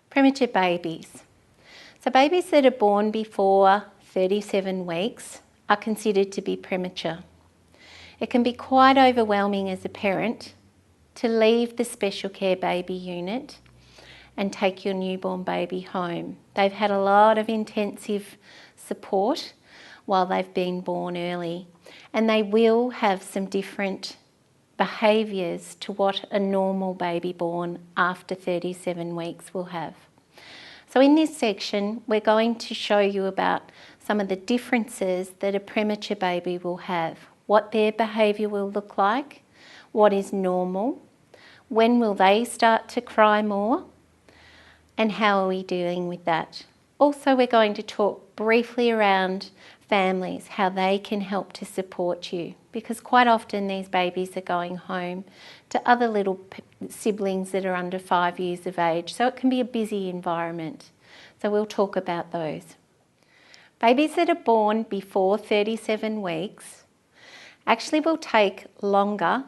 Premature babies. So babies that are born before 37 weeks are considered to be premature. It can be quite overwhelming as a parent to leave the special care baby unit and take your newborn baby home. They've had a lot of intensive support while they've been born early, and they will have some different behaviours to what a normal baby born after 37 weeks will have. So in this section, we're going to show you about some of the differences that a premature baby will have, what their behaviour will look like, what is normal, when will they start to cry more, and how are we dealing with that. Also, we're going to talk briefly around families, how they can help to support you, because quite often these babies are going home to other little siblings that are under 5 years of age, so it can be a busy environment. So we'll talk about those. Babies that are born before 37 weeks actually will take longer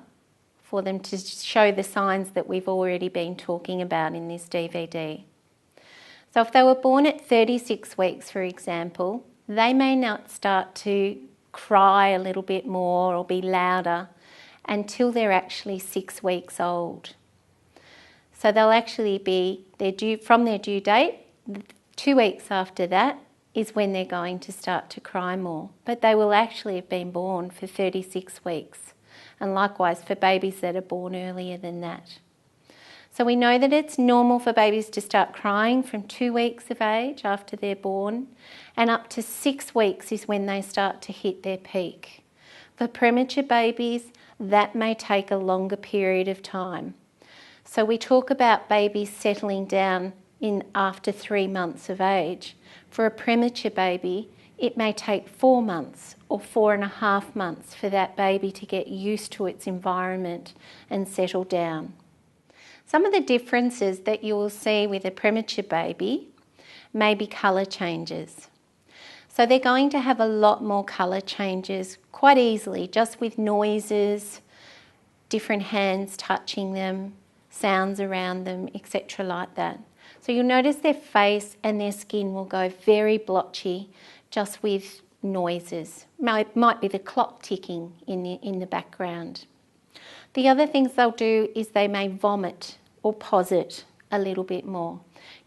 for them to show the signs that we've already been talking about in this DVD. So if they were born at 36 weeks, for example, they may not start to cry a little bit more or be louder until they're actually 6 weeks old. So they'll actually be from their due date, 2 weeks after that is when they're going to start to cry more. But they will actually have been born for 36 weeks. And likewise for babies that are born earlier than that. So we know that it's normal for babies to start crying from 2 weeks of age after they're born, and up to 6 weeks is when they start to hit their peak. For premature babies, that may take a longer period of time. So we talk about babies settling down in after 3 months of age. For a premature baby, it may take 4 months or 4.5 months for that baby to get used to its environment and settle down. Some of the differences that you will see with a premature baby may be colour changes. So they're going to have a lot more colour changes quite easily, just with noises, different hands touching them, sounds around them, etc. like that. So you'll notice their face and their skin will go very blotchy just with noises. Might be the clock ticking in the background. The other things they'll do is they may vomit or posit a little bit more.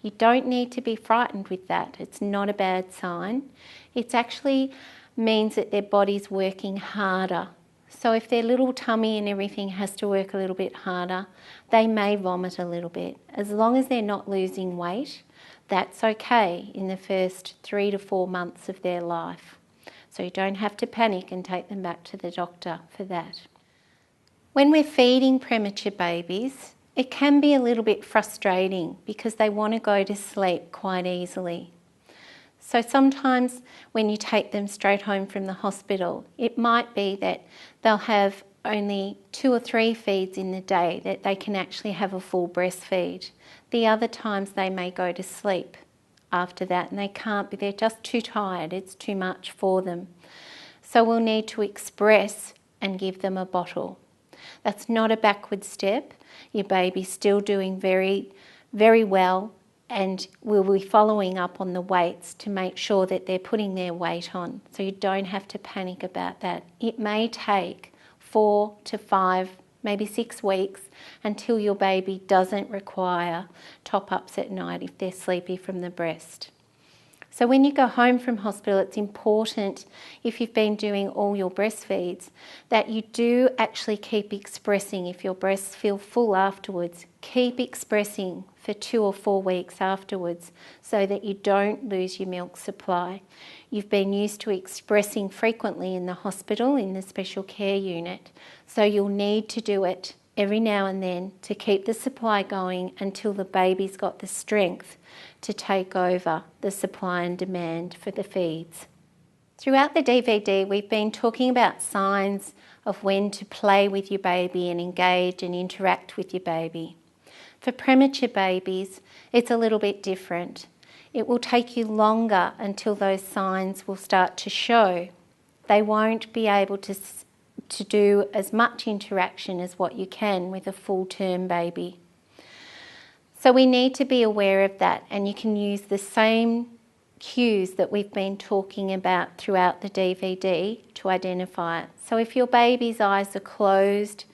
You don't need to be frightened with that. It's not a bad sign. It actually means that their body's working harder. So if their little tummy and everything has to work a little bit harder, they may vomit a little bit. As long as they're not losing weight, that's okay in the first 3 to 4 months of their life. So you don't have to panic and take them back to the doctor for that. When we're feeding premature babies, it can be a little bit frustrating because they want to go to sleep quite easily. So sometimes when you take them straight home from the hospital, it might be that they'll have only 2 or 3 feeds in the day, that they can actually have a full breastfeed. The other times they may go to sleep after that and they can't be, they're just too tired, it's too much for them. So we'll need to express and give them a bottle. That's not a backward step. Your baby's still doing very, very well, and we'll be following up on the weights to make sure that they're putting their weight on. So you don't have to panic about that. It may take 4 to 5, maybe 6 weeks until your baby doesn't require top-ups at night if they're sleepy from the breast. So when you go home from hospital, it's important, if you've been doing all your breastfeeds, that you do actually keep expressing. If your breasts feel full afterwards, keep expressing for 2 or 4 weeks afterwards so that you don't lose your milk supply. You've been used to expressing frequently in the hospital, in the special care unit, so you'll need to do it every now and then to keep the supply going until the baby's got the strength to take over the supply and demand for the feeds. Throughout the DVD, we've been talking about signs of when to play with your baby and engage and interact with your baby. For premature babies, it's a little bit different. It will take you longer until those signs will start to show. They won't be able to do as much interaction as what you can with a full-term baby. So we need to be aware of that, and you can use the same cues that we've been talking about throughout the DVD to identify it. So if your baby's eyes are closed,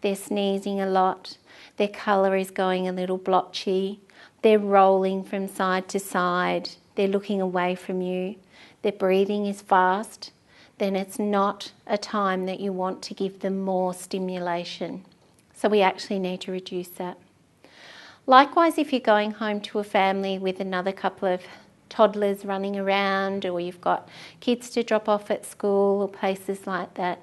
they're sneezing a lot, their colour is going a little blotchy, they're rolling from side to side, they're looking away from you, their breathing is fast, then it's not a time that you want to give them more stimulation. So we actually need to reduce that. Likewise, if you're going home to a family with another couple of toddlers running around, or you've got kids to drop off at school or places like that,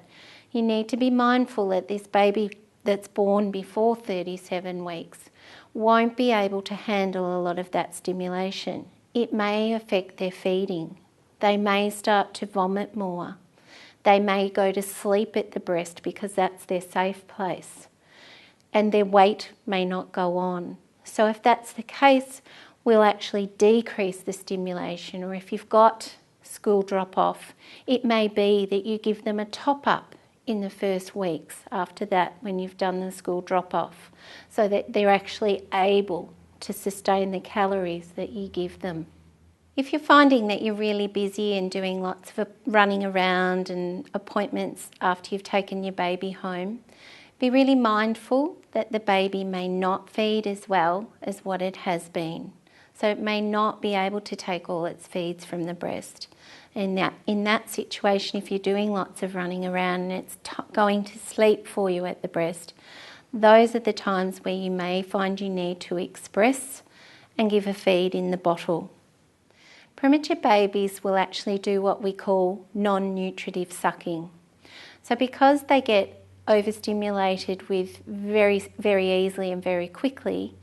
you need to be mindful that this baby that's born before 37 weeks won't be able to handle a lot of that stimulation. It may affect their feeding. They may start to vomit more. They may go to sleep at the breast because that's their safe place. And their weight may not go on. So if that's the case, we'll actually decrease the stimulation. Or if you've got school drop-off, it may be that you give them a top-up in the first weeks after that when you've done the school drop-off, so that they're actually able to sustain the calories that you give them. If you're finding that you're really busy and doing lots of running around and appointments after you've taken your baby home, be really mindful that the baby may not feed as well as what it has been. So it may not be able to take all its feeds from the breast. And in that situation, if you're doing lots of running around and it's going to sleep for you at the breast, those are the times where you may find you need to express and give a feed in the bottle. Premature babies will actually do what we call non-nutritive sucking. So because they get overstimulated with very, very easily and very quickly,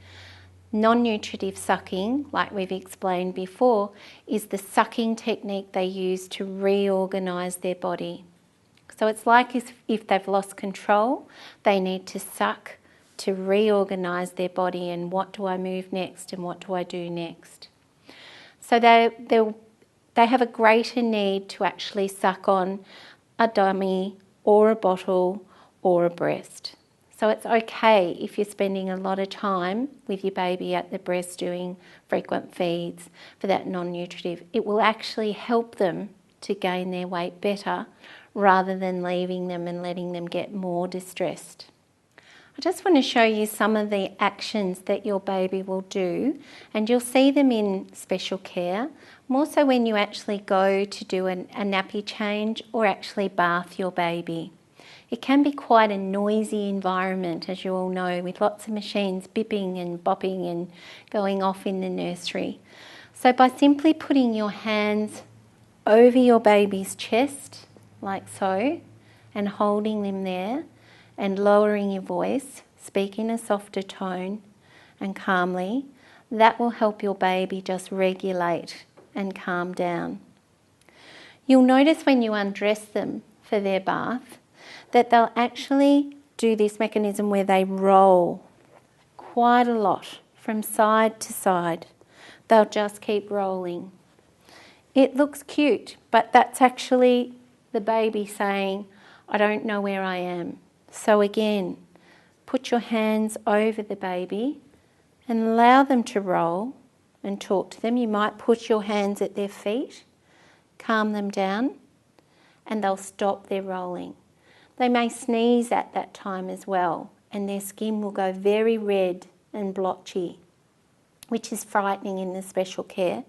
non-nutritive sucking, like we've explained before, is the sucking technique they use to reorganise their body. So it's like if they've lost control, they need to suck to reorganise their body, and what do I move next and what do I do next. So they have a greater need to actually suck on a dummy or a bottle or a breast. So it's okay if you're spending a lot of time with your baby at the breast doing frequent feeds for that non-nutritive. It will actually help them to gain their weight better rather than leaving them and letting them get more distressed. I just want to show you some of the actions that your baby will do, and you'll see them in special care, more so when you actually go to do a nappy change or actually bath your baby. It can be quite a noisy environment, as you all know, with lots of machines bipping and bopping and going off in the nursery. So by simply putting your hands over your baby's chest, like so, and holding them there, and lowering your voice, speak in a softer tone and calmly, that will help your baby just regulate and calm down. You'll notice when you undress them for their bath that they'll actually do this mechanism where they roll quite a lot from side to side. They'll just keep rolling. It looks cute, but that's actually the baby saying, I don't know where I am. So again, put your hands over the baby and allow them to roll and talk to them. You might put your hands at their feet, calm them down, and they'll stop their rolling. They may sneeze at that time as well, and their skin will go very red and blotchy, which is frightening in the special care.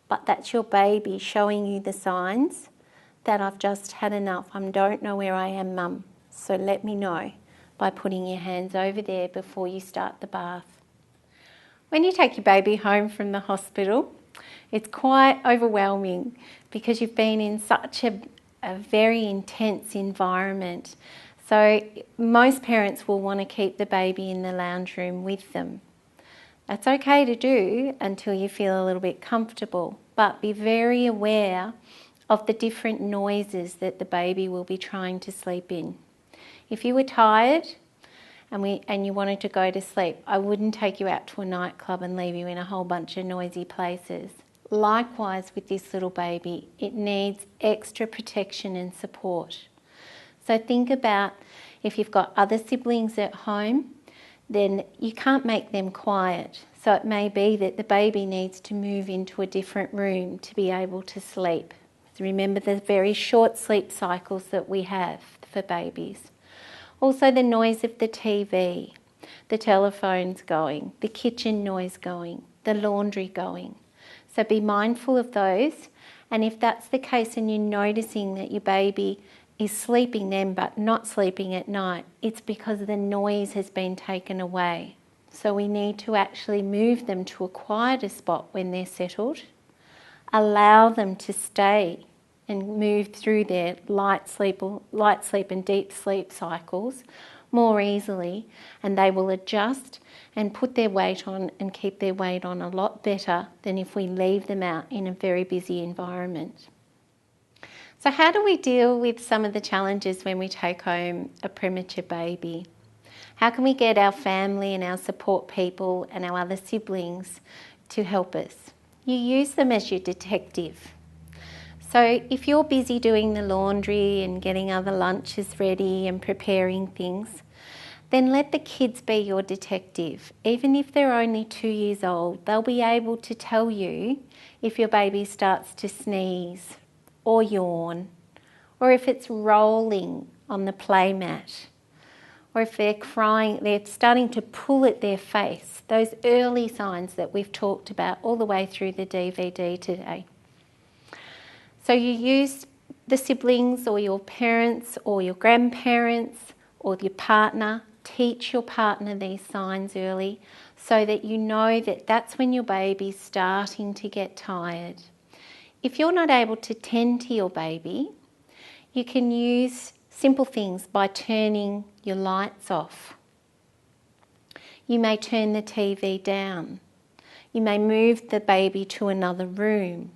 But that's your baby showing you the signs that I've just had enough. I don't know where I am, Mum. So let me know by putting your hands over there before you start the bath. When you take your baby home from the hospital, it's quite overwhelming because you've been in such a very intense environment. So most parents will want to keep the baby in the lounge room with them. That's okay to do until you feel a little bit comfortable, but be very aware of the different noises that the baby will be trying to sleep in. If you were tired and you wanted to go to sleep, I wouldn't take you out to a nightclub and leave you in a whole bunch of noisy places. Likewise with this little baby, it needs extra protection and support. So think about if you've got other siblings at home, then you can't make them quiet. So it may be that the baby needs to move into a different room to be able to sleep. So remember the very short sleep cycles that we have for babies. Also the noise of the TV, the telephones going, the kitchen noise going, the laundry going. So be mindful of those, and if that's the case and you're noticing that your baby is sleeping then but not sleeping at night, it's because the noise has been taken away. So we need to actually move them to a quieter spot when they're settled, allow them to stay and move through their light sleep and deep sleep cycles more easily, and they will adjust and put their weight on and keep their weight on a lot better than if we leave them out in a very busy environment. So how do we deal with some of the challenges when we take home a premature baby? How can we get our family and our support people and our other siblings to help us? You use them as your detective. So if you're busy doing the laundry and getting other lunches ready and preparing things, then let the kids be your detective. Even if they're only 2 years old, they'll be able to tell you if your baby starts to sneeze or yawn, or if it's rolling on the play mat, or if they're crying, they're starting to pull at their face. Those early signs that we've talked about all the way through the DVD today. So you use the siblings or your parents or your grandparents or your partner. Teach your partner these signs early so that you know that that's when your baby's starting to get tired. If you're not able to tend to your baby, you can use simple things by turning your lights off. You may turn the TV down. You may move the baby to another room.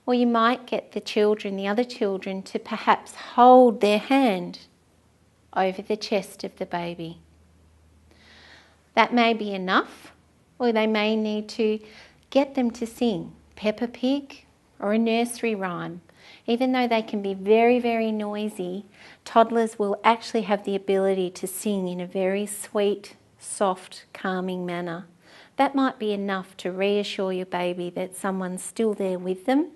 Or you might get the other children, to perhaps hold their hand over the chest of the baby. That may be enough, or they may need to get them to sing Peppa Pig or a nursery rhyme. Even though they can be very, very noisy, toddlers will actually have the ability to sing in a very sweet, soft, calming manner. That might be enough to reassure your baby that someone's still there with them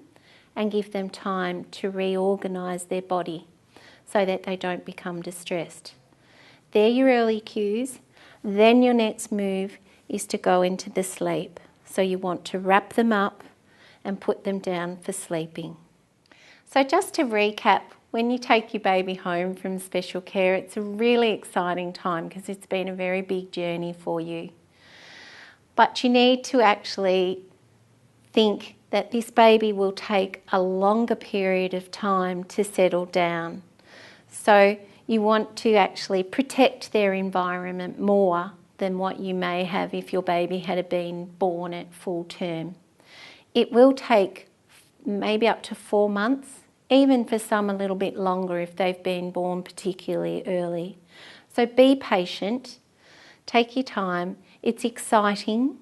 and give them time to reorganise their body so that they don't become distressed. They're your early cues. Then your next move is to go into the sleep. So you want to wrap them up and put them down for sleeping. So just to recap, when you take your baby home from special care, it's a really exciting time because it's been a very big journey for you. But you need to actually think that this baby will take a longer period of time to settle down. So you want to actually protect their environment more than what you may have if your baby had been born at full term. It will take maybe up to 4 months, even for some a little bit longer if they've been born particularly early. So be patient, take your time. It's exciting,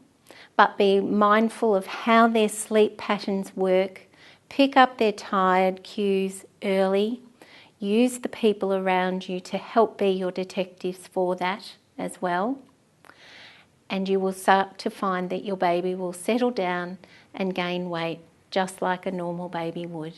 but be mindful of how their sleep patterns work. Pick up their tired cues early. Use the people around you to help be your detectives for that as well. And you will start to find that your baby will settle down and gain weight just like a normal baby would.